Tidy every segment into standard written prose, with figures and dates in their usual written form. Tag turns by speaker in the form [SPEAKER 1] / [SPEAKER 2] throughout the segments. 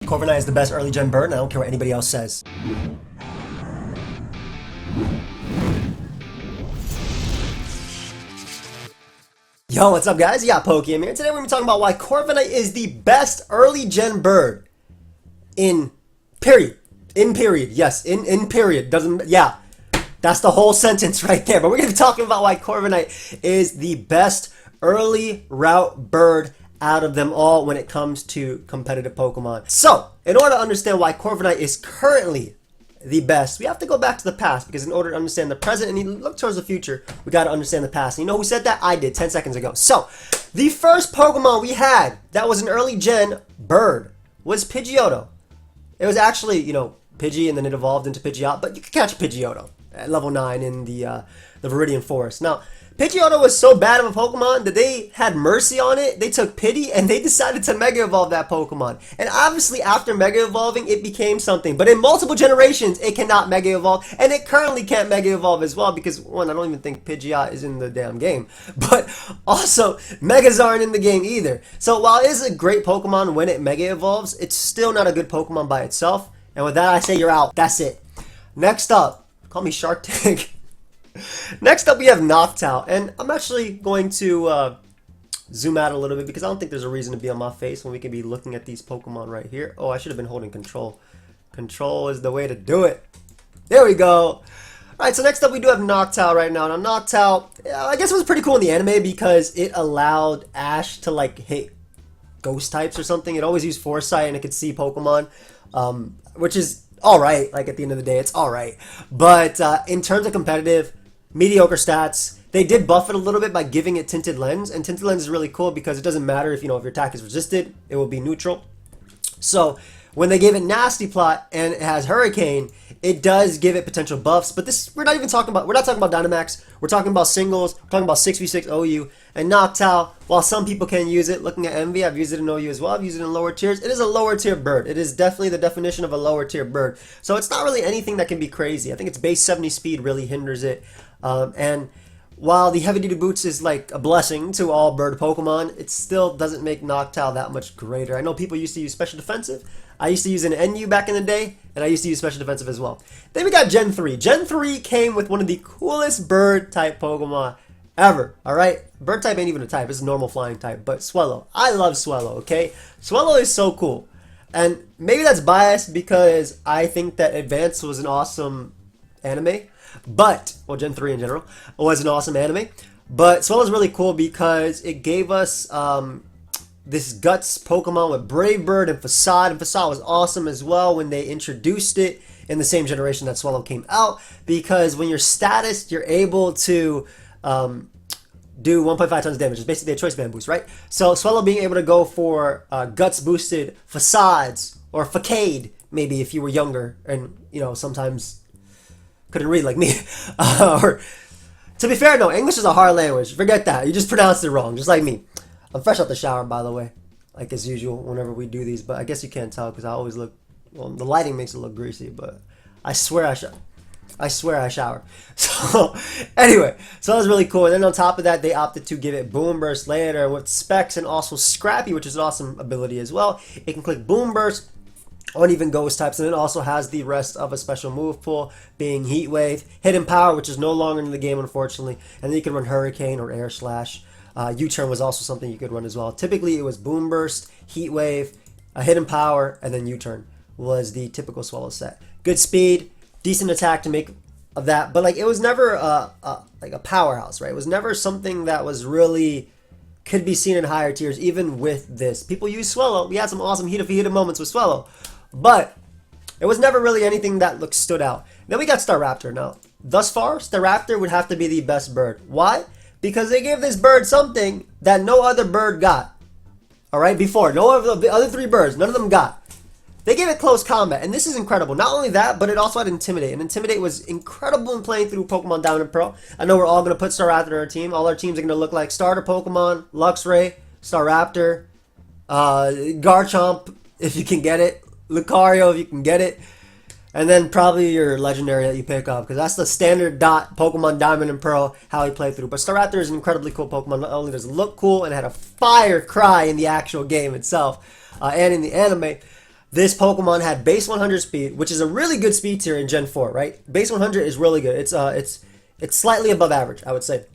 [SPEAKER 1] Corviknight is the best early gen bird, and I don't care what anybody else says. Yo, what's up guys? You got pokeaimMD here. Today we're going to be talking about why Corviknight is the best early gen bird in period. In period. Yes, in period. Doesn't, yeah. That's the whole sentence right there. But we're going to be talking about why Corviknight is the best early route bird out of them all when it comes to competitive Pokemon. So, in order to understand why Corviknight is currently the best, we have to go back to the past, because in order to understand the present and look towards the future, we got to understand the past. And you know who said that? I did 10 seconds ago. So, the first Pokemon we had that was an early gen bird was Pidgeotto. It was actually, you know, Pidgey, and then it evolved into Pidgeot, but you could catch Pidgeotto at level 9 in the Viridian Forest. Now, Pidgeotto was so bad of a Pokemon that they had mercy on it. They took pity and they decided to Mega Evolve that Pokemon. And obviously after Mega Evolving, it became something. But in multiple generations, it cannot Mega Evolve. And it currently can't Mega Evolve as well because, one, I don't even think Pidgeot is in the damn game. But also, Megas aren't in the game either. So while it is a great Pokemon when it Mega Evolves, it's still not a good Pokemon by itself. And with that, I say you're out. That's it. Next up, call me Shark Tank. Next up, we have Noctowl, and I'm actually going to zoom out a little bit because I don't think there's a reason to be on my face when we can be looking at these Pokemon right here. Oh, I should have been holding control. Control is the way to do it. There we go. Alright, so next up we do have Noctowl right now. Now Noctowl, I guess it was pretty cool in the anime because it allowed Ash to like hit ghost types or something. It always used Foresight and it could see Pokemon, which is alright. Like at the end of the day, it's alright. But in terms of competitive, mediocre stats. They did buff it a little bit by giving it Tinted Lens, and Tinted Lens is really cool because it doesn't matter if, you know, if your attack is resisted, it will be neutral. So when they gave it Nasty Plot and it has Hurricane, it does give it potential buffs. But this, we're not talking about Dynamax. We're talking about singles. We're talking about 6v6 OU and Noctowl. While some people can use it, looking at Envy, I've used it in OU as well. I've used it in lower tiers. It is a lower tier bird. It is definitely the definition of a lower tier bird. So it's not really anything that can be crazy. I think its base 70 speed really hinders it. And while the heavy duty boots is like a blessing to all bird Pokemon, it still doesn't make Noctowl that much greater. I know people used to use special defensive. I used to use an NU back in the day, and I used to use special defensive as well. Then we got Gen 3. Gen 3 came with one of the coolest bird type Pokemon ever. Alright? Bird type ain't even a type, it's a normal flying type, but Swellow. I love Swellow, okay? Swellow is so cool. And maybe that's biased because I think that Advance was an awesome anime. But, well, Gen 3 in general was an awesome anime. But Swellow's really cool because it gave us this Guts Pokemon with Brave Bird and Facade. And Facade was awesome as well when they introduced it in the same generation that Swellow came out. Because when you're status, you're able to do 1.5 tons damage. It's basically a choice band boost, right? So Swellow being able to go for Guts boosted Facades or Facade, maybe if you were younger and, you know, sometimes couldn't read like me. Or, to be fair, no, English is a hard language. Forget that. You just pronounced it wrong, just like me. I'm fresh out the shower, by the way, like as usual whenever we do these. But I guess you can't tell because I always look, well, the lighting makes it look greasy, but I swear I shower. So, anyway, so that was really cool. And then on top of that, they opted to give it Boom Burst later with Specs and also Scrappy, which is an awesome ability as well. It can click Boom Burst on even ghost types, and it also has the rest of a special move pool being Heat Wave, Hidden Power, which is no longer in the game unfortunately, and then you can run Hurricane or Air Slash. U-Turn was also something you could run as well. Typically it was Boom Burst, Heat Wave, a Hidden Power, and then U-Turn was the typical Swellow set. Good speed, decent attack to make of that, but like it was never like a powerhouse, right? It was never something that was really could be seen in higher tiers even with this. People use Swellow. We had some awesome heated moments with Swellow. But it was never really anything that stood out. Then we got Staraptor. Now, thus far, Staraptor would have to be the best bird. Why? Because they gave this bird something that no other bird got. Alright, before. No of the other three birds, none of them got. They gave it Close Combat, and this is incredible. Not only that, but it also had Intimidate. And Intimidate was incredible in playing through Pokemon Diamond and Pearl. I know we're all going to put Staraptor in our team. All our teams are going to look like Starter Pokemon, Luxray, Staraptor, Garchomp, if you can get it. Lucario, if you can get it, and then probably your legendary that you pick up, because that's the standard Pokemon Diamond and Pearl how he played through. But Staraptor is an incredibly cool Pokemon. Not only does it look cool, and it had a fire cry in the actual game itself and in the anime. This Pokemon had base 100 speed, which is a really good speed tier in Gen 4, right? Base 100 is really good. It's slightly above average, I would say.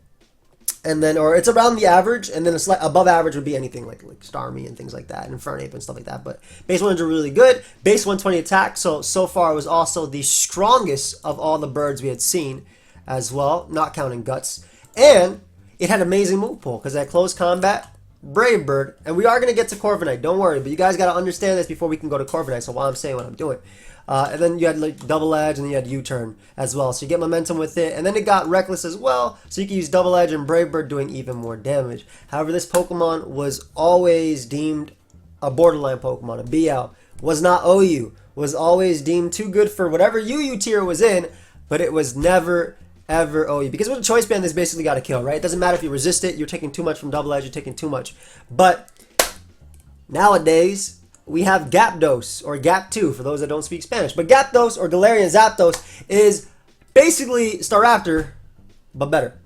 [SPEAKER 1] And then, or it's around the average, and then a slight above average would be anything like Starmie and things like that, and Infernape and stuff like that. But base 100 really good. Base 120 attack, so far it was also the strongest of all the birds we had seen as well, not counting Guts. And it had amazing move pool, because at close combat, Brave Bird, and we are going to get to Corviknight, don't worry, but you guys got to understand this before we can go to Corviknight, so while I'm saying what I'm doing. And then you had like Double Edge, and then you had U-Turn as well, so you get momentum with it, and then it got Reckless as well, so you can use Double Edge and Brave Bird doing even more damage. However, this Pokemon was always deemed a borderline Pokemon, a BL, was not OU, was always deemed too good for whatever UU tier was in, but it was never ever OU. Because with a choice band, this basically got to kill, right? It doesn't matter if you resist it, you're taking too much from Double Edge, you're taking too much. But nowadays, we have Gyarados, or Gap2, for those that don't speak Spanish. But Gyarados, or Galarian Zapdos, is basically Staraptor, but better.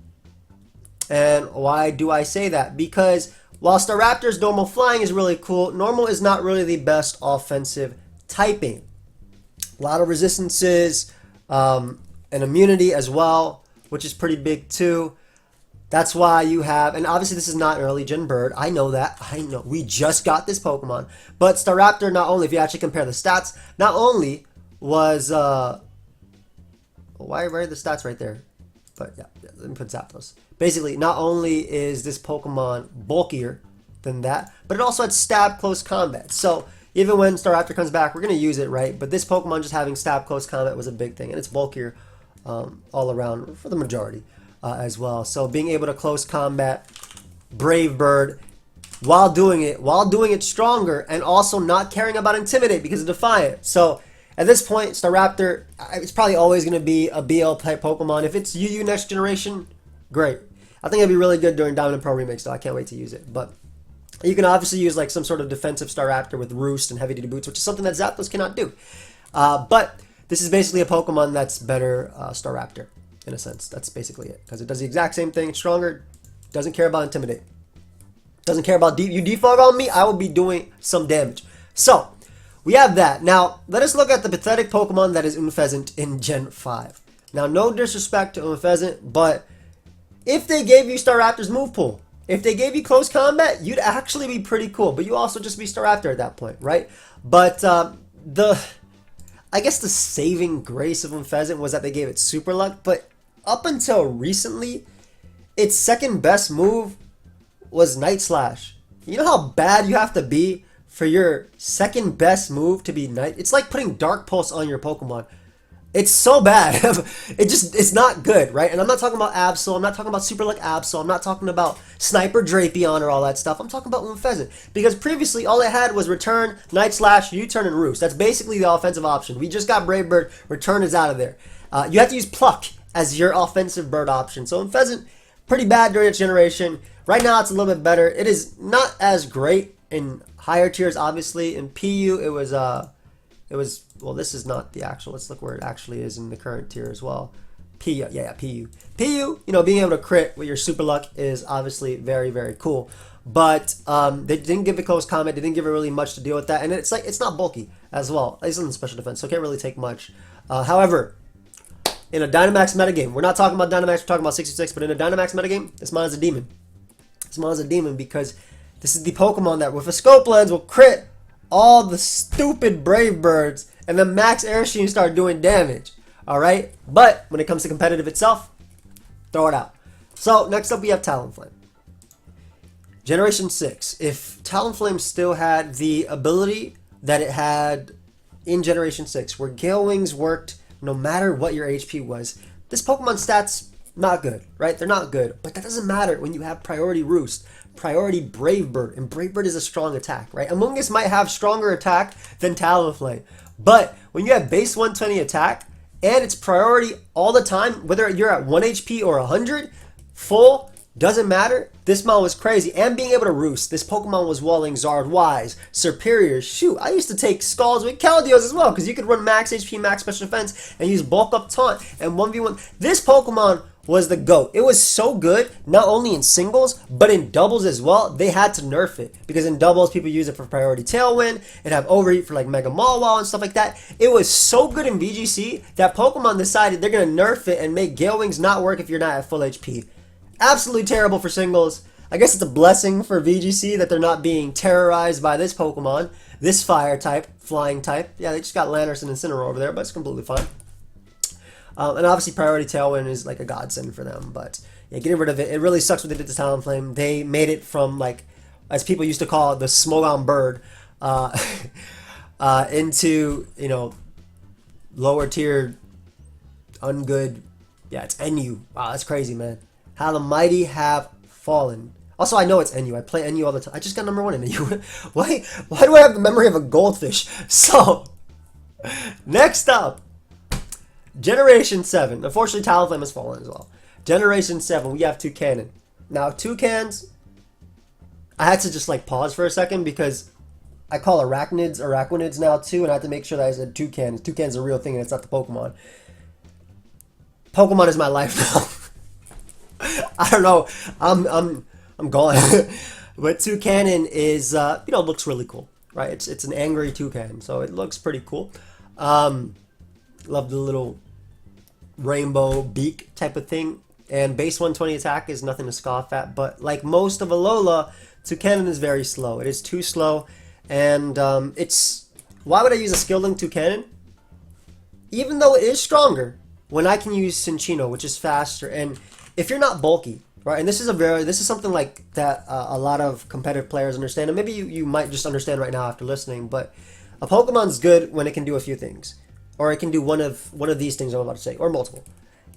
[SPEAKER 1] And why do I say that? Because while Staraptor's normal flying is really cool, normal is not really the best offensive typing. A lot of resistances, and immunity as well, which is pretty big too. That's why you have, and obviously this is not an early gen bird. I know that. I know. We just got this Pokemon. But Staraptor, not only, if you actually compare the stats, not only was, why are the stats right there? But yeah, let me put Zapdos. Basically, not only is this Pokemon bulkier than that, but it also had stab close combat. So even when Staraptor comes back, we're going to use it, right? But this Pokemon just having stab close combat was a big thing, and it's bulkier all around for the majority as well. So being able to close combat Brave Bird while doing it stronger, and also not caring about Intimidate because of Defiant. So at this point, Staraptor, it's probably always going to be a BL type Pokemon. If it's UU next generation, great. I think it'd be really good during Diamond and Pearl Remix, though. I can't wait to use it. But you can obviously use like some sort of defensive Staraptor with Roost and Heavy Duty Boots, which is something that Zapdos cannot do. But this is basically a Pokemon that's better Staraptor, in a sense. That's basically it. Because it does the exact same thing, stronger, doesn't care about Intimidate. Doesn't care about you defog on me, I will be doing some damage. So, we have that. Now, let us look at the pathetic Pokemon that is Unfezant in Gen 5. Now, no disrespect to Unfezant, but if they gave you Staraptor's move pool, if they gave you close combat, you'd actually be pretty cool. But you also just be Staraptor at that point, right? But I guess the saving grace of Unfezant was that they gave it Super Luck. But up until recently, its second best move was Night Slash. You know how bad you have to be for your second best move to be Night? It's like putting Dark Pulse on your Pokemon. It's so bad. It's not good, right? And I'm not talking about Absol. I'm not talking about Super Luck Absol. I'm not talking about Sniper Drapion or all that stuff. I'm talking about Unfezant. Because previously, all it had was Return, Night Slash, U-Turn, and Roost. That's basically the offensive option. We just got Brave Bird. Return is out of there. You have to use Pluck as your offensive bird option. So Unfezant, pretty bad during its generation. Right now, it's a little bit better. It is not as great in higher tiers, obviously. In PU, it was, well, this is not the actual. Let's look where it actually is in the current tier as well. PU, yeah, PU. PU, you know, being able to crit with your Super Luck is obviously very, very cool. But they didn't give it close combat. They didn't give it really much to deal with that. And it's like, it's not bulky as well. It's in special defense, so it can't really take much. However, in a Dynamax metagame, we're not talking about Dynamax, we're talking about 66, but in a Dynamax metagame, this mon is a demon. This mon is a demon because this is the Pokemon that with a scope lens will crit all the stupid Brave Birds and then max Air Stream start doing damage. Alright? But when it comes to competitive itself, throw it out. So next up we have Talonflame. Generation 6. If Talonflame still had the ability that it had in Generation 6, where Gale Wings worked no matter what your HP was, this Pokemon stats, not good, right? They're not good. But that doesn't matter when you have Priority Roost, Priority Brave Bird, and Brave Bird is a strong attack, right? Among Us might have stronger attack than Talonflame. But when you have base 120 attack, and it's priority all the time, whether you're at 1 HP or 100, full, doesn't matter. This mon was crazy. And being able to Roost. This Pokemon was walling Zard Wise, Superior. Shoot, I used to take Skulls with Keldeos as well, because you could run max HP, max special defense, and use Bulk Up Taunt and 1v1. This Pokemon was the GOAT. It was so good, not only in singles, but in doubles as well. They had to nerf it because in doubles, people use it for priority tailwind and have overheat for like Mega Mawile and stuff like that. It was so good in VGC that Pokemon decided they're going to nerf it and make Gale Wings not work if you're not at full HP. Absolutely terrible for singles. I guess it's a blessing for VGC that they're not being terrorized by this Pokemon, this fire type, flying type. Yeah, they just got Landerson and Incineroar over there, but it's completely fine. And obviously Priority Tailwind is like a godsend for them. But yeah, getting rid of it, it really sucks what they did to Talonflame. They made it from like, as people used to call it, the Smogon Bird, into, you know, lower tier, ungood. Yeah, it's NU. Wow, that's crazy, man. How the mighty have fallen. Also, I know it's NU. I play NU all the time. I just got number 1 in NU. Why do I have the memory of a goldfish? So, next up. Generation 7. Unfortunately, Talonflame has fallen as well. Generation 7, we have Toucannon. Now, Toucans, I had to just like pause for a second because I call arachnids now too, and I had to make sure that I said Toucan. Toucan's a real thing and it's not the Pokemon. Pokemon is my life now. I don't know. I'm gone. But Toucannon is, you know, looks really cool, right? It's an angry toucan, so it looks pretty cool. Love the little rainbow beak type of thing. And base 120 attack is nothing to scoff at. But like most of Alola, Toucannon is very slow. It is too slow. And it's... Why would I use a skill link Toucannon? Even though it is stronger, when I can use Cinccino, which is faster. And if you're not bulky, right? And this is something like that a lot of competitive players understand. And maybe you might just understand right now after listening. But a Pokemon's good when it can do a few things. Or it can do one of these things I'm about to say, or multiple.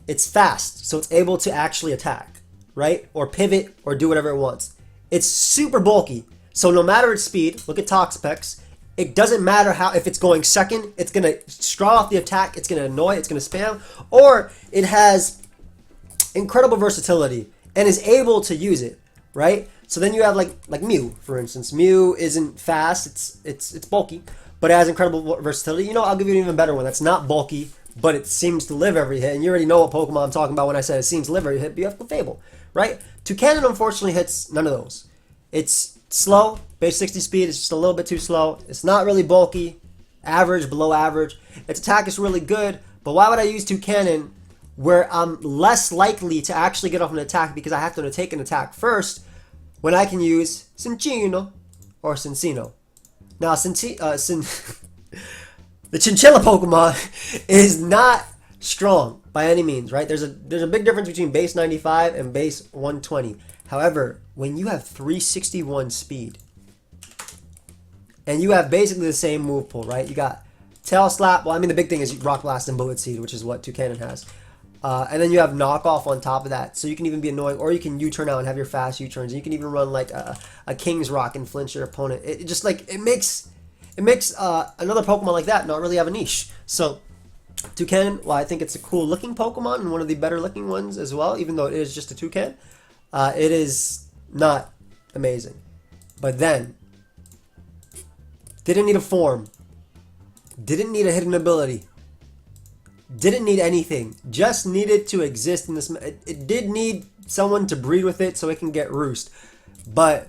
[SPEAKER 1] It's fast, so it's able to actually attack, right? Or pivot, or do whatever it wants. It's super bulky, so no matter its speed, look at Talk specs, it doesn't matter how, if it's going second, it's going to straw off the attack, it's going to annoy, it's going to spam, or it has incredible versatility and is able to use it, right? So then you have like Mew, for instance. Mew isn't fast, it's bulky. But it has incredible versatility. You know, I'll give you an even better one. That's not bulky, but it seems to live every hit. And you already know what Pokemon I'm talking about when I said it seems to live every hit. But you have Clefable, right? Toucannon unfortunately hits none of those. It's slow, base 60 speed. It's just a little bit too slow. It's not really bulky, average, below average. Its attack is really good. But why would I use Toucannon where I'm less likely to actually get off an attack because I have to take an attack first when I can use Cinccino or Cinccino? Now, the Chinchilla Pokemon is not strong by any means, right? There's a big difference between base 95 and base 120. However, when you have 361 speed and you have basically the same move pool, right? You got Tail Slap. Well, I mean, the big thing is Rock Blast and Bullet Seed, which is what Toucannon has. And then you have Knockoff on top of that, so you can even be annoying, or you can U-turn out and have your fast U-turns. You can even run like a King's Rock and flinch your opponent. It just like it makes another Pokemon like that not really have a niche. So Toucannon, well, I think it's a cool looking Pokemon and one of the better looking ones as well, even though it is just a toucan. It is not amazing, but then didn't need a form, didn't need a hidden ability. Didn't need anything. Just needed to exist in this. It did need someone to breed with it so it can get roost. But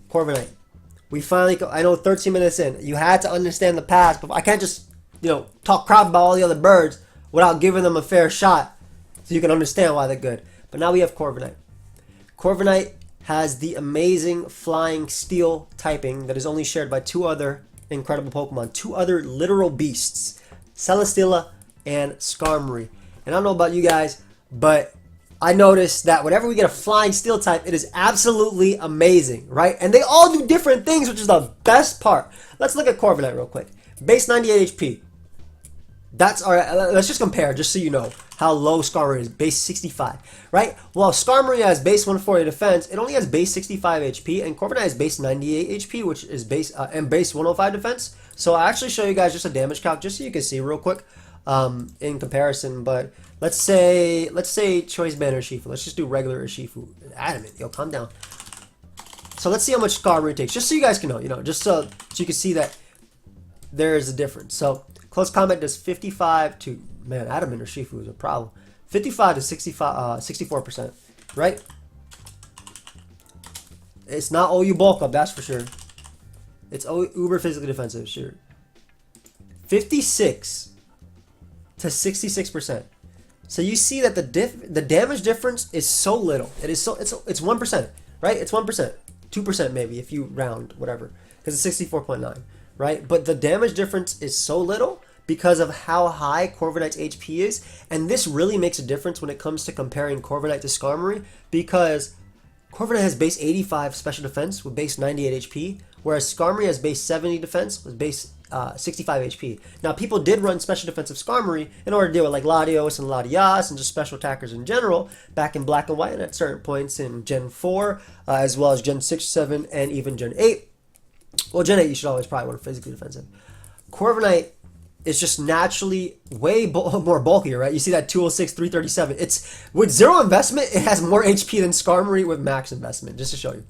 [SPEAKER 1] Corviknight, we finally. I know 13 minutes in. You had to understand the past, but I can't just talk crap about all the other birds without giving them a fair shot, so you can understand why they're good. But now we have Corviknight. Corviknight has the amazing flying steel typing that is only shared by 2 other incredible Pokemon, 2 other literal beasts, Celesteela and Skarmory. And I don't know about you guys, but I noticed that whenever we get a flying steel type, it is absolutely amazing, right? And they all do different things, which is the best part. Let's look at Corviknight real quick. Base 98 HP. That's all right. Let's just compare, just so you know how low Skarmory is. Base 65, right? Well, Skarmory has base 140 defense. It only has base 65 HP, and Corviknight has base 98 HP, which is base 105 defense. So I'll actually show you guys just a damage calc, just so you can see real quick. In comparison, but let's say Choice Band Urshifu. Let's just do regular Urshifu. Adamant, yo, calm down. So let's see how much Skarmory takes, just so you guys can know, just so you can see that there is a difference. So close combat does 55 to, man, Adamant Urshifu is a problem. 55 to 65, 64%, right? It's not OU bulk up, that's for sure. It's uber physically defensive, sure. 56 to 66%. So you see that the damage difference is so little. It is so it's 1%, right? It's 1%, 2% maybe if you round whatever, because it's 64.9, right? But the damage difference is so little because of how high Corviknight's HP is, and this really makes a difference when it comes to comparing Corviknight to Skarmory, because Corviknight has base 85 special defense with base 98 HP, whereas Skarmory has base 70 defense with base 65 HP. Now, people did run special defensive Skarmory in order to deal with like Latios and Latias and just special attackers in general back in Black and White and at certain points in Gen 4, as well as Gen 6, 7, and even Gen 8. Well, Gen 8 you should always probably run physically defensive. Corviknight is just naturally way more bulkier, right? You see that 206, 337. It's with zero investment, it has more HP than Skarmory with max investment, just to show you.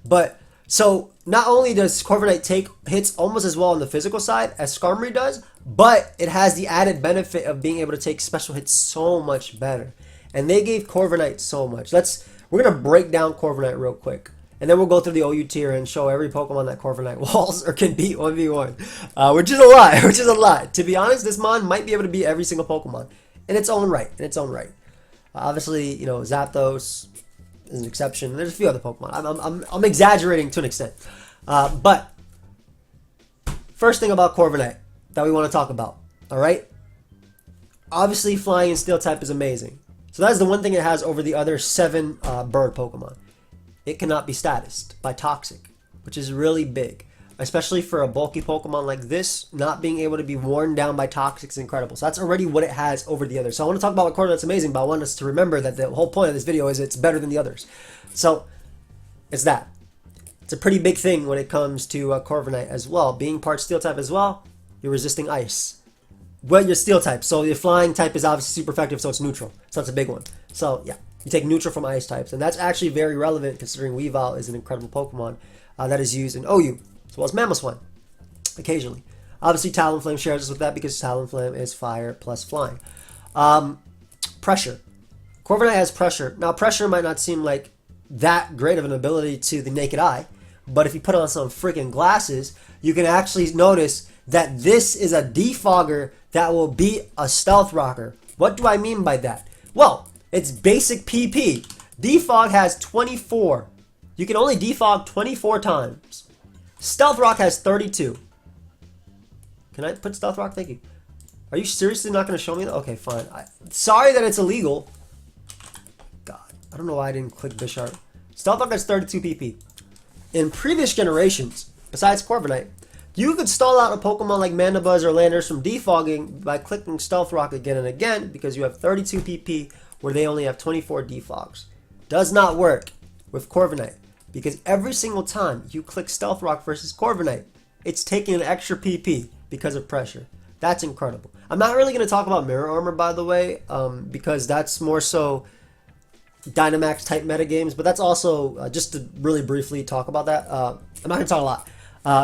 [SPEAKER 1] But so not only does Corviknight take hits almost as well on the physical side as Skarmory does, but it has the added benefit of being able to take special hits so much better. And they gave Corviknight so much. We're gonna break down Corviknight real quick. And then we'll go through the OU tier and show every Pokemon that Corviknight walls or can beat 1v1. Which is a lot. To be honest, this mon might be able to beat every single Pokemon in its own right. Obviously, you know, Zapdos is an exception. There's a few other Pokemon. I'm exaggerating to an extent. But first thing about Corviknight that we want to talk about. Alright? Obviously, flying and steel type is amazing. So that's the one thing it has over the other 7 bird Pokemon. It cannot be statused by Toxic, which is really big. Especially for a bulky Pokemon like this, not being able to be worn down by Toxic is incredible. So that's already what it has over the others. So I want to talk about what Corviknight's amazing, but I want us to remember that the whole point of this video is it's better than the others. So it's that. It's a pretty big thing when it comes to Corviknight as well. Being part Steel type as well, you're resisting Ice. Well, you're Steel type, so your Flying type is obviously super effective, so it's neutral. So that's a big one. So yeah. You take neutral from Ice types, and that's actually very relevant considering Weavile is an incredible Pokemon that is used in OU, as well as Mamoswine, occasionally. Obviously, Talonflame shares us with that because Talonflame is Fire plus Flying. Pressure. Corviknight has Pressure. Now, Pressure might not seem like that great of an ability to the naked eye, but if you put on some freaking glasses, you can actually notice that this is a defogger that will beat a Stealth Rocker. What do I mean by that? Well, it's basic PP. Defog has 24. You can only defog 24 times. Stealth Rock has 32. Can I put Stealth Rock? Thank you. Are you seriously not going to show me that? Okay, fine. Sorry that it's illegal. God, I don't know why I didn't click Bisharp. Stealth Rock has 32 PP. In previous generations, besides Corviknight, you could stall out a Pokemon like Mandibuzz or Landorus from defogging by clicking Stealth Rock again and again because you have 32 PP where they only have 24 defogs. Does not work with Corviknight because every single time you click Stealth Rock versus Corviknight, it's taking an extra PP because of pressure. That's incredible. I'm not really going to talk about Mirror Armor, by the way, because that's more so Dynamax type metagames, but that's also, just to really briefly talk about that, I'm not going to talk a lot,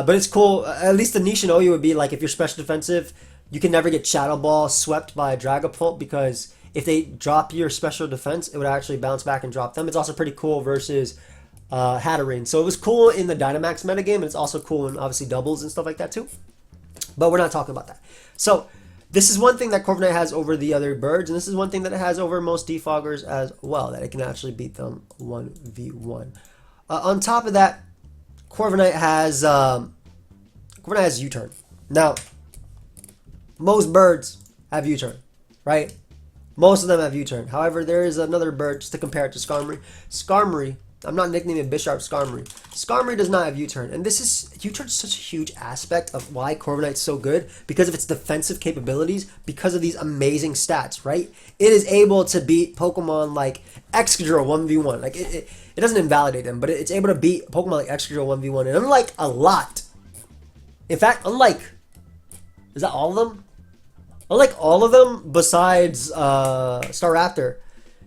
[SPEAKER 1] but it's cool. At least the niche in OU would be like if you're special defensive, you can never get Shadow Ball swept by a Dragapult because if they drop your special defense, it would actually bounce back and drop them. It's also pretty cool versus Hatterene. So it was cool in the Dynamax metagame, and it's also cool in obviously doubles and stuff like that too. But we're not talking about that. So this is one thing that Corviknight has over the other birds, and this is one thing that it has over most defoggers as well, that it can actually beat them 1v1. On top of that, Corviknight has U-turn. Now, most birds have U-turn, right? Most of them have U-turn. However, there is another bird, just to compare it to Skarmory. Skarmory, I'm not nicknaming Bisharp Skarmory. Skarmory does not have U-turn. And U-turn is such a huge aspect of why Corviknight's so good, because of its defensive capabilities, because of these amazing stats, right? It is able to beat Pokemon like Excadrill 1v1. Like, it doesn't invalidate them, but it's able to beat Pokemon like Excadrill 1v1. And unlike a lot, in fact, is that all of them? Unlike all of them besides Staraptor,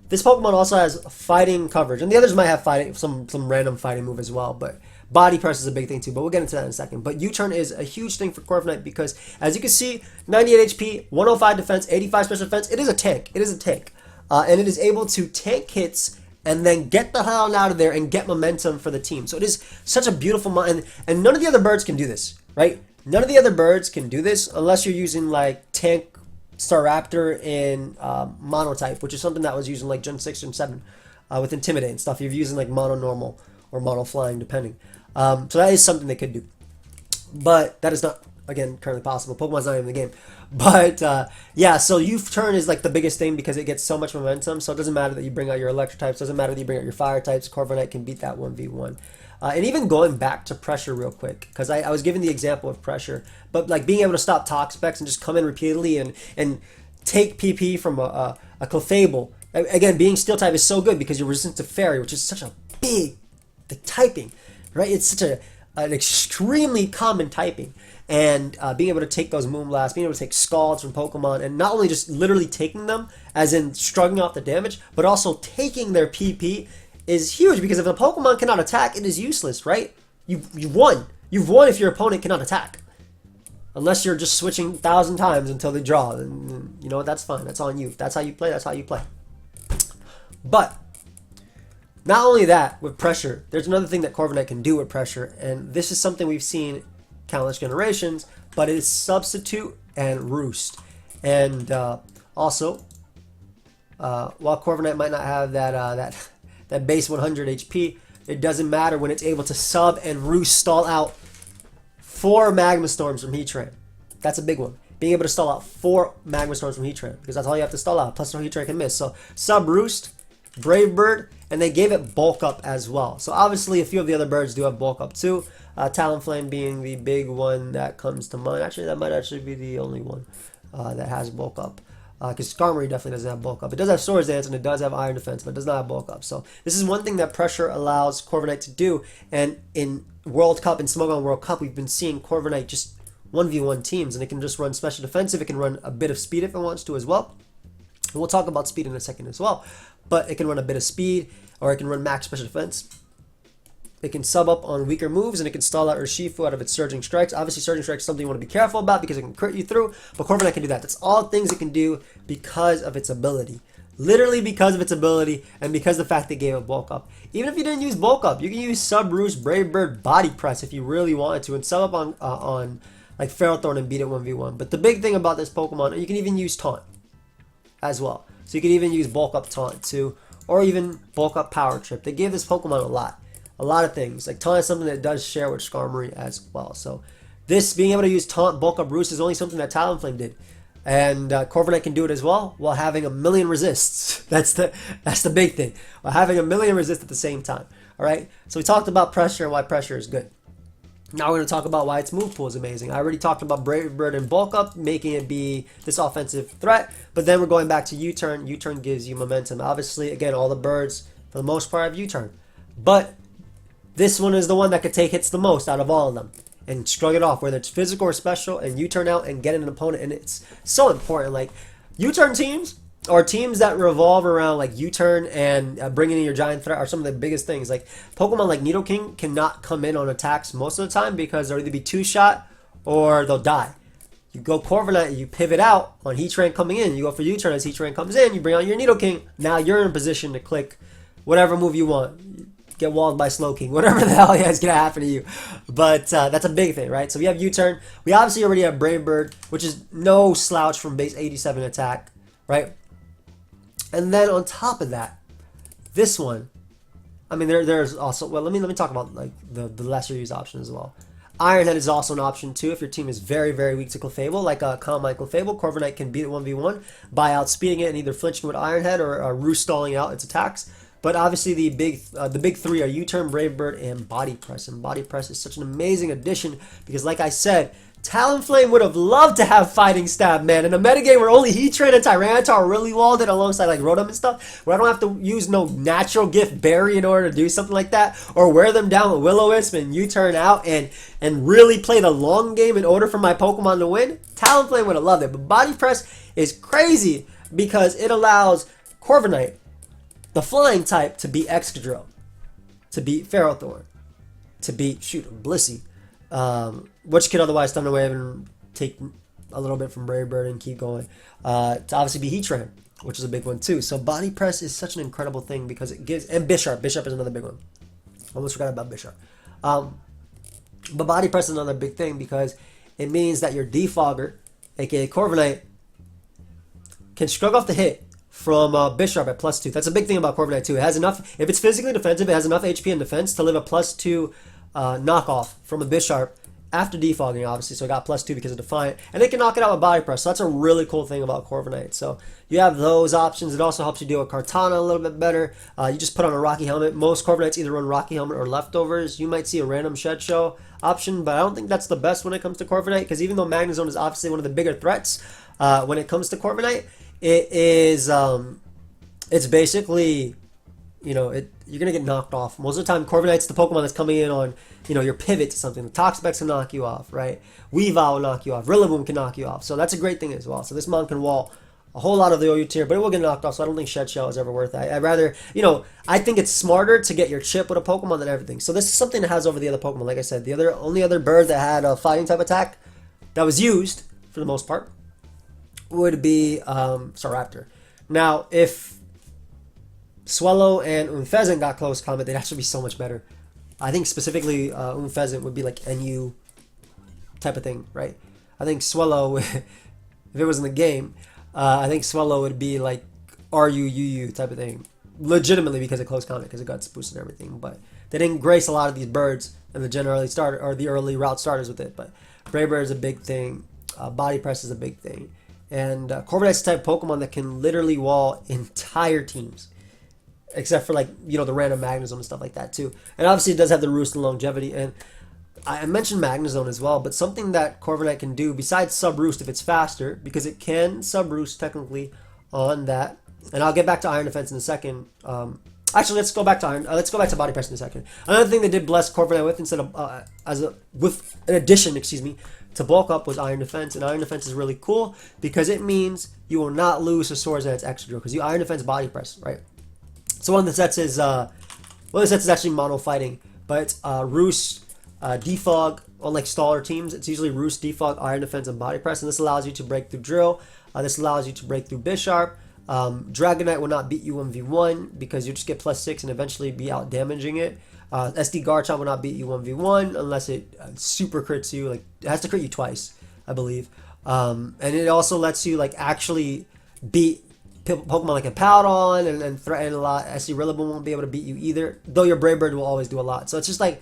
[SPEAKER 1] this Pokemon also has fighting coverage, and the others might have fighting, some random fighting move as well. But Body press is a big thing too, but we'll get into that in a second. But U-turn is a huge thing for Corviknight because, as you can see, 98 HP, 105 defense, 85 special defense. It is a tank. It is a tank. And it is able to tank hits and then get the hell out of there and get momentum for the team. So it is such a beautiful mod, and none of the other birds can do this, right? None of the other birds can do this unless you're using like tank Staraptor in monotype, which is something that was using like Gen 6 and 7 with Intimidate and stuff. You're using like mono normal or mono flying depending. So that is something they could do. But that is not, again, currently possible. Pokemon's not even in the game. But yeah, so U-turn is like the biggest thing because it gets so much momentum. So it doesn't matter that you bring out your electric types. It doesn't matter that you bring out your fire types. Corviknight can beat that 1v1. And even going back to pressure real quick, because I was giving the example of pressure, but like being able to stop Toxapex and just come in repeatedly and take PP from a Clefable. Again, being Steel type is so good because you're resistant to Fairy, which is such a big typing, right? It's such an extremely common typing. And being able to take those Moonblasts, being able to take Scalds from Pokemon, and not only just literally taking them, as in shrugging off the damage, but also taking their PP is huge, because if a Pokemon cannot attack, it is useless, right? You've won. You've won if your opponent cannot attack. Unless you're just switching 1,000 times until they draw. Then, you know what, that's fine. That's on you. If that's how you play, that's how you play. But, not only that, with pressure, there's another thing that Corviknight can do with pressure, and this is something we've seen countless generations, but it's Substitute and Roost. And also, while Corviknight might not have that base 100 HP, it doesn't matter when it's able to sub and Roost stall out 4 Magma Storms from Heatran. That's a big one. Being able to stall out 4 Magma Storms from Heatran, because that's all you have to stall out, plus no Heatran can miss. So sub Roost, Brave Bird, and they gave it bulk up as well. So obviously a few of the other birds do have bulk up too. Talonflame being the big one that comes to mind. Actually, that might actually be the only one that has bulk up. Because Skarmory definitely doesn't have bulk up. It does have Swords Dance and it does have Iron Defense, but it does not have bulk up. So this is one thing that pressure allows Corviknight to do. And in World Cup and Smogon World Cup, we've been seeing Corviknight just 1v1 teams, and it can just run special defensive. It can run a bit of speed if it wants to as well. And we'll talk about speed in a second as well. But it can run a bit of speed, or it can run max special defense. It can sub up on weaker moves, and it can stall out Urshifu out of its Surging Strikes. Obviously, Surging Strikes is something you want to be careful about because it can crit you through, but Corviknight can do that. That's all things it can do because of its ability. Literally because of its ability, and because of the fact they gave it bulk up. Even if you didn't use bulk up, you can use Sub Roost, Brave Bird, Body Press if you really wanted to, and sub up on like Ferrothorn and beat it 1v1. But the big thing about this Pokemon, you can even use Taunt as well. So you can even use bulk up Taunt too, or even bulk up Power Trip. They gave this Pokemon a lot of things. Like Taunt is something that does share with Skarmory as well. So this being able to use Taunt, bulk up Roost is only something that Talonflame did. And Corviknight can do it as well while having a million resists. That's the big thing. While having a million resists at the same time. Alright? So we talked about pressure and why pressure is good. Now we're going to talk about why its move pool is amazing. I already talked about Brave Bird and bulk up, making it be this offensive threat. But then we're going back to U-turn. U-turn gives you momentum. Obviously, again, all the birds, for the most part, have U-turn. But this one is the one that could take hits the most out of all of them and shrug it off, whether it's physical or special, and U-turn out and get an opponent. And it's so important. Like, U-turn teams, or teams that revolve around like U-turn and bringing in your giant threat, are some of the biggest things. Like Pokemon like Nidoking cannot come in on attacks most of the time because they'll either be 2-shot or they'll die. You go Corviknight, you pivot out on Heatran coming in. You go for U-turn as Heatran comes in. You bring out your Nidoking. Now you're in a position to click whatever move you want. Get walled by Slowking, whatever the hell is gonna happen to you. But that's a big thing, right? So we have U-turn. We obviously already have Brave Bird, which is no slouch from base 87 attack, right? And then on top of that, this one, I mean, there's also, well, let me talk about like the lesser used option as well. Iron Head is also an option too if your team is very, very weak to Clefable, like a Calm Mind Clefable. Corviknight can beat it 1v1 by outspeeding it and either flinching with Iron Head or Roost stalling out its attacks. But obviously the big three are U-turn, Brave Bird, and Body Press. And Body Press is such an amazing addition because, like I said, Talonflame would have loved to have Fighting Stab, man. In a metagame where only Heatran and Tyranitar really walled it alongside like Rotom and stuff, where I don't have to use no natural gift berry in order to do something like that, or wear them down with Will-O-Wisp and U-turn out and really play the long game in order for my Pokemon to win, Talonflame would have loved it. But Body Press is crazy because it allows Corviknight, the flying type, to beat Excadrill, to beat Ferrothorn, to beat, shoot, Blissey, which could otherwise stun away and take a little bit from Brave Bird and keep going. To obviously be Heatran, which is a big one too. So Body Press is such an incredible thing because it gives, and Bisharp is another big one. Almost forgot about Bisharp. But Body Press is another big thing because it means that your Defogger, aka Corviknight, can shrug off the hit from Bisharp at +2. That's a big thing about Corviknight too. It has enough, if it's physically defensive, it has enough HP and defense to live a +2 knockoff from a Bisharp after defogging, obviously. So it got +2 because of Defiant, and it can knock it out with Body Press. So that's a really cool thing about Corviknight. So you have those options. It also helps you deal with Kartana a little bit better. You just put on a Rocky Helmet. Most Corviknights either run Rocky Helmet or Leftovers. You might see a random Shed Show option, but I don't think that's the best when it comes to Corviknight, because even though Magnezone is obviously one of the bigger threats when it comes to Corviknight, it is it's basically, you know, you're gonna get knocked off most of the time. Corviknight's the Pokemon that's coming in on, you know, your pivot to something. The Toxapex can knock you off, right? Weavile will knock you off. Rillaboom can knock you off. So that's a great thing as well. So this mon can wall a whole lot of the OU tier, but it will get knocked off. So I don't think Shed Shell is ever worth it. I'd rather, you know, I think it's smarter to get your chip with a Pokemon than everything. So this is something that has over the other Pokemon. Like I said, the only other bird that had a fighting type attack that was used for the most part would be Staraptor. Now, if Swellow and Unfezant got close combat, they'd actually be so much better. I think specifically Unfezant would be like NU type of thing, right? I think Swellow, if it was in the game, I think Swellow would be like RU UU type of thing. Legitimately because of close combat, because it got boosted and everything. But they didn't grace a lot of these birds and the generally starter or the early route starters with it. But Brave Bird is a big thing. Body Press is a big thing. And Corviknight's the type of Pokemon that can literally wall entire teams, except for, like, you know, the random Magnezone and stuff like that too. And obviously it does have the Roost and longevity. And I mentioned Magnezone as well, but something that Corviknight can do besides sub Roost if it's faster, because it can sub Roost technically on that. And I'll get back to Iron Defense in a second. Actually, let's go back to let's go back to Body Press in a second. Another thing they did bless Corviknight with instead of with an addition, excuse me, to bulk up was Iron Defense. And Iron Defense is really cool because it means you will not lose to swords and its extra drill, because you Iron Defense Body Press, right? So one of the sets is actually mono fighting, but it's Roost, Defog on like staller teams. It's usually Roost, Defog, Iron Defense, and Body Press, and this allows you to break through Drill. This allows you to break through Bisharp. Dragonite will not beat you 1v1 because you just get +6 and eventually be out damaging it. SD Garchomp will not beat you 1v1 unless it super crits you. Like, it has to crit you twice, I believe. And it also lets you like actually beat Pokemon like a Powdon and threaten a lot. SD Rillaboom won't be able to beat you either, though your Brave Bird will always do a lot. So it's just like,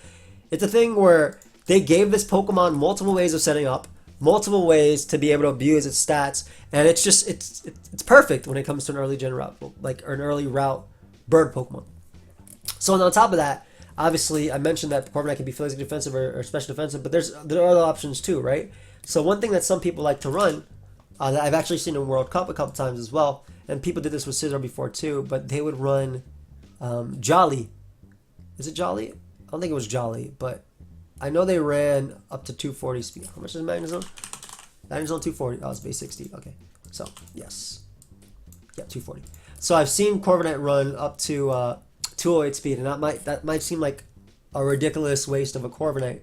[SPEAKER 1] it's a thing where they gave this Pokemon multiple ways of setting up, multiple ways to be able to abuse its stats, and it's just it's perfect when it comes to an early gen route, like, or an early route bird Pokemon. So on top of that, obviously I mentioned that Corviknight can be physically defensive or special defensive, but there are other options too, right? So one thing that some people like to run, that I've actually seen in World Cup a couple times as well, and people did this with Scizor before too, but they would run Jolly. Is it Jolly? I don't think it was Jolly, but I know they ran up to 240 speed. How much is Magnezone? Magnezone 240. Oh, it's base 60. Okay. So, yes. Yeah, 240. So I've seen Corviknight run up to 208 speed, and that might seem like a ridiculous waste of a Corviknight,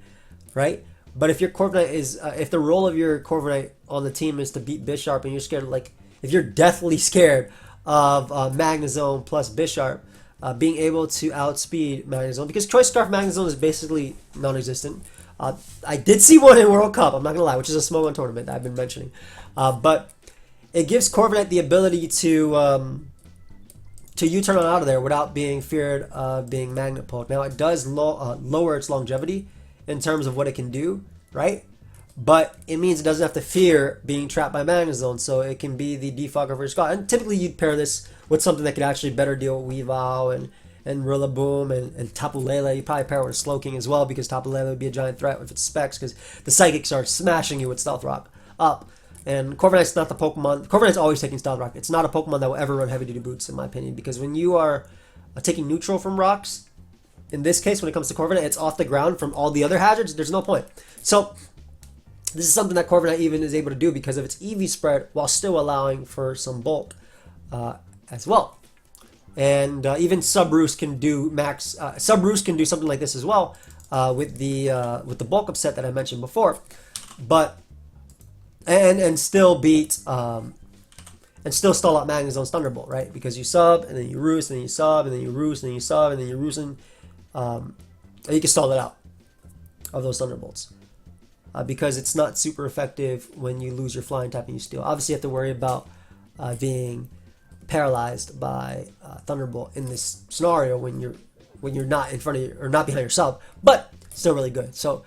[SPEAKER 1] right? But if your Corviknight is, if the role of your Corviknight on the team is to beat Bisharp, and you're scared, like, if you're deathly scared of Magnezone plus Bisharp, being able to outspeed Magnezone, because Choice Scarf Magnezone is basically non-existent. I did see one in World Cup, I'm not gonna lie, which is a Smogon tournament that I've been mentioning. But it gives Corviknight the ability to U-turn on out of there without being feared of being Magnet Pulled. Now it does lower its longevity in terms of what it can do, right? But it means it doesn't have to fear being trapped by Magnezone, so it can be the defogger for your squad. And typically you'd pair this with something that could actually better deal with Weavile and Rillaboom and Tapu Lele. You probably pair it with Slowking as well, because Tapu Lele would be a giant threat if it's Specs, because the Psychics are smashing you with Stealth Rock up. And Corviknight's not the Pokemon. Corviknight's always taking Stealth Rock. It's not a Pokemon that will ever run heavy duty boots, in my opinion, because when you are taking neutral from rocks, in this case, when it comes to Corviknight, it's off the ground from all the other hazards. There's no point. So this is something that Corviknight even is able to do because of its EV spread, while still allowing for some bulk as well. And even Sub Roost can do Sub Roost can do something like this as well, with the bulk up set that I mentioned before, but and still beat and still stall out Magnezone's Thunderbolt, right? Because you sub and then you roost and then you sub and then you roost and then you sub and then you roost and you can stall it out of those Thunderbolts. Because it's not super effective when you lose your flying type and you steal. Obviously, you have to worry about being paralyzed by Thunderbolt in this scenario when you're not in front of you or not behind yourself, but still really good. So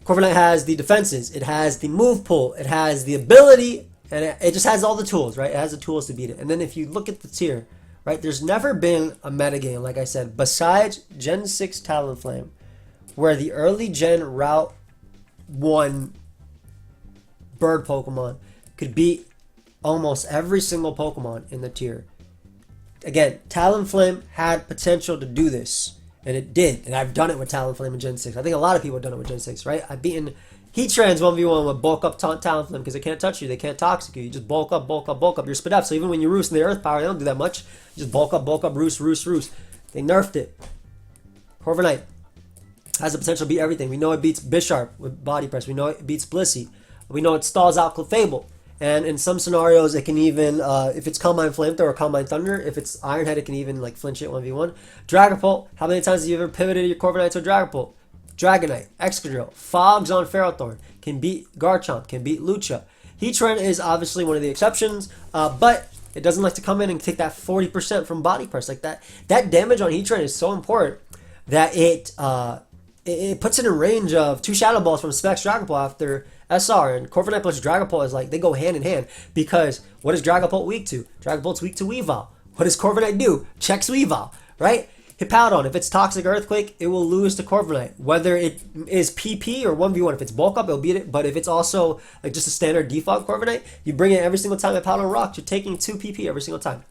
[SPEAKER 1] Corviknight has the defenses, it has the move pool, it has the ability, and it just has all the tools, right? It has the tools to beat it. And then if you look at the tier, right, there's never been a metagame, like I said, besides Gen 6 Talonflame, where the early Gen Route 1 bird Pokemon could beat almost every single Pokemon in the tier. Again, Talonflame had potential to do this, and it did. And I've done it with Talonflame in Gen 6. I think a lot of people have done it with Gen 6, right? I've beaten Heatrans 1v1 with bulk up Talonflame because they can't touch you, they can't toxic you. You just bulk up, bulk up, bulk up. You're spit up. So even when you roost in the Earth Power, they don't do that much. You just bulk up, roost, roost, roost. They nerfed it. Corviknight has the potential to beat everything. We know it beats Bisharp with Body Press. We know it beats Blissey. We know it stalls out Clefable. And in some scenarios, it can even, if it's Calm Mind Flamethrower or Calm Mind Thunder, if it's Ironhead, it can even like flinch it 1v1. Dragapult. How many times have you ever pivoted your Corviknight to a Dragapult? Dragonite, Excadrill, Fogs on Ferrothorn, can beat Garchomp, can beat Lucha. Heatran is obviously one of the exceptions, but it doesn't like to come in and take that 40% from Body Press like that. That damage on Heatran is so important that it puts it in range of 2 Shadow Balls from Specs Dragon Ball after SR, and Corviknight plus Dragapult is like, they go hand in hand, because what is Dragapult weak to? Dragapult's weak to Weavile. What does Corviknight do? Checks Weavile, right? Hippowdon, if it's Toxic Earthquake, it will lose to Corviknight. Whether it is PP or 1v1, if it's bulk up, it'll beat it, but if it's also like just a standard default Corviknight, you bring it every single time Hippowdon rocks, you're taking 2 PP every single time.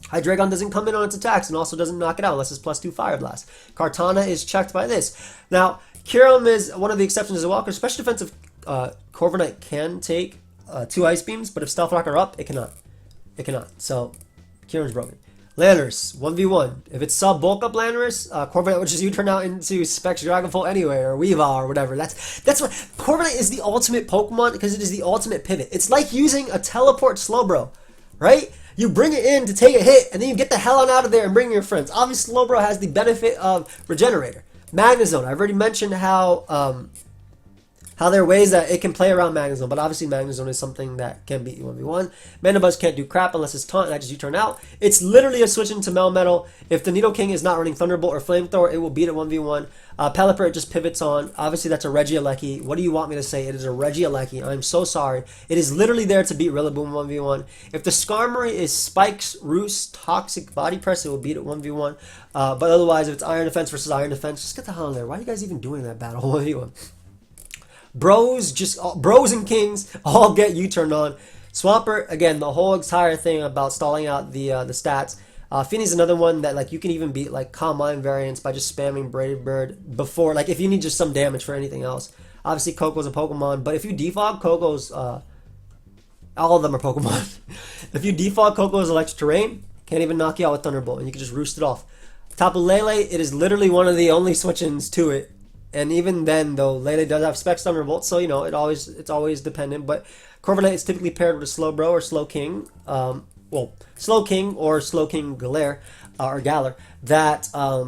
[SPEAKER 1] Hydreigon doesn't come in on its attacks and also doesn't knock it out unless it's +2 Fire Blast. Kartana is checked by this. Now, Kyurem is one of the exceptions as well, because special defensive Corviknight can take 2 Ice Beams, but if Stealth Rock are up, it cannot. It cannot. So, Kyurem's broken. Landorus, 1v1. If it's sub bulk up Landorus, Corviknight would just U-turn out into Specs Dragonfall anyway, or Weavile, or whatever. That's what Corviknight is, the ultimate Pokemon, because it is the ultimate pivot. It's like using a teleport Slowbro, right? You bring it in to take a hit, and then you get the hell on out of there and bring your friends. Obviously, Slowbro has the benefit of Regenerator. Magnezone, I've already mentioned how there are ways that it can play around Magnezone, but obviously Magnezone is something that can beat you 1v1. Mandibuzz can't do crap unless it's taunt, and that just U-turn out. It's literally a switch into Melmetal. If the Nidoking is not running Thunderbolt or Flamethrower, it will beat it 1v1. Pelipper, it just pivots on. Obviously, that's a Regieleki. What do you want me to say? It is a Regieleki. I'm so sorry. It is literally there to beat Rillaboom 1v1. If the Skarmory is Spikes, Roost, Toxic, Body Press, it will beat it 1v1. But otherwise, if it's Iron Defense versus Iron Defense, just get the hell in there. Why are you guys even doing that battle 1v1? Bros and Kings all get U-turned on. Swampert, again, the whole entire thing about stalling out the stats. Finny's another one that like you can even beat like Calm Mind variants by just spamming Brave Bird before, like if you need just some damage for anything else. Obviously, Coco's a Pokemon, but if you defog Coco's, all of them are Pokemon. If you defog Coco's Electric Terrain, can't even knock you out with Thunderbolt, and you can just roost it off. Tapu Lele, it is literally one of the only switch-ins to it. And even then, though, Lele does have Specs Thunderbolt, so, you know, it's always dependent. But Corviknight is typically paired with a Slowbro or Slowking. Well, Slowking or Slowking Galar, or Galar, that are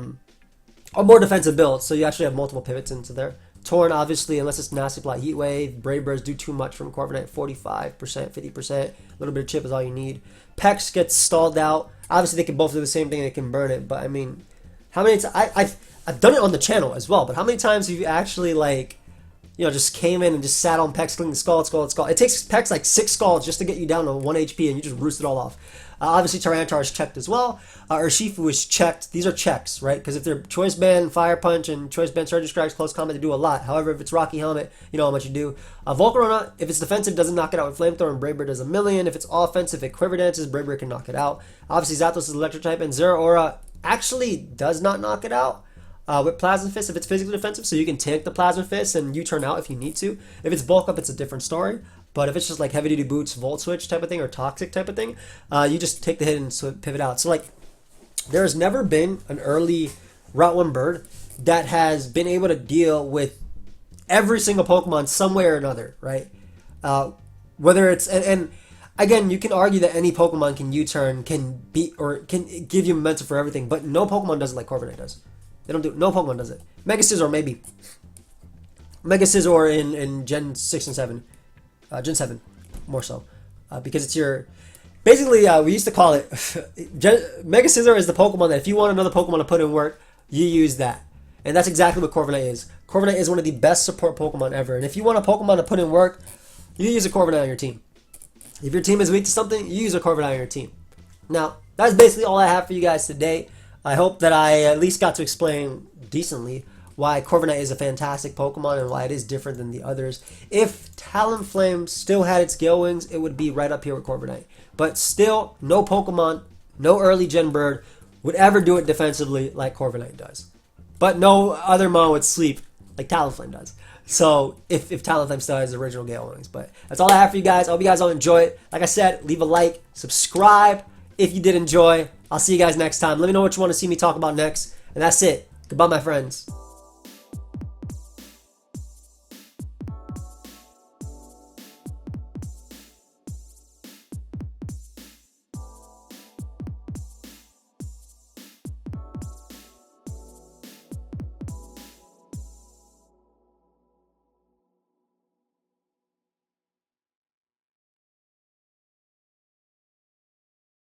[SPEAKER 1] more defensive builds. So you actually have multiple pivots into there. Torn, obviously, unless it's Nasty Plot, Heat Wave. Brave Birds do too much from Corviknight, 45%, 50%. A little bit of chip is all you need. Pex gets stalled out. Obviously, they can both do the same thing. They can burn it. But, I mean, how many times... I've done it on the channel as well, but how many times have you actually, like, you know, just came in and just sat on Pex, clicking Scald. It takes Pex like 6 Scalds just to get you down to 1 HP, and you just roost it all off. Obviously, Tyranitar is checked as well. Urshifu is checked. These are checks, right? Because if they're Choice Band, Fire Punch, and Choice Band, Surgeon Strikes, Close Combat, they do a lot. However, if it's Rocky Helmet, you know how much you do. Volcarona, if it's defensive, doesn't knock it out with Flamethrower, and Brave Bird does a million. If it's offensive, it Quiver Dances, Brave Bird can knock it out. Obviously, Zapdos is Electric type, and Zeraora actually does not knock it out. With Plasma Fist, if it's physically defensive, so you can tank the Plasma Fist and U-turn out if you need to. If it's bulk up, it's a different story. But if it's just like heavy duty boots, Volt Switch type of thing, or Toxic type of thing, you just take the hit and pivot out. So like, there has never been an early Route 1 bird that has been able to deal with every single Pokemon some way or another, right? Whether it's and again, you can argue that any Pokemon can U-turn, can beat, or can give you momentum for everything, but no Pokemon does it like Corviknight does. They don't do. No Pokemon does it. Mega Scizor maybe. Mega Scizor in Gen 6 and 7, Gen 7 more so, because it's your. Basically, we used to call it Mega Scizor is the Pokemon that if you want another Pokemon to put in work, you use that. And that's exactly what Corviknight is. Corviknight is one of the best support Pokemon ever. And if you want a Pokemon to put in work, you use a Corviknight on your team. If your team is weak to something, you use a Corviknight on your team. Now, that's basically all I have for you guys today. I hope that I at least got to explain decently why Corviknight is a fantastic Pokemon and why it is different than the others. If Talonflame still had its Gale Wings, it would be right up here with Corviknight. But still, no Pokemon, no early gen bird would ever do it defensively like Corviknight does. But no other mon would sleep like Talonflame does. So if Talonflame still has the original Gale Wings. But that's all I have for you guys. I hope you guys all enjoy it. Like I said, leave a like, subscribe if you did enjoy. I'll see you guys next time. Let me know what you want to see me talk about next. And that's it. Goodbye, my friends.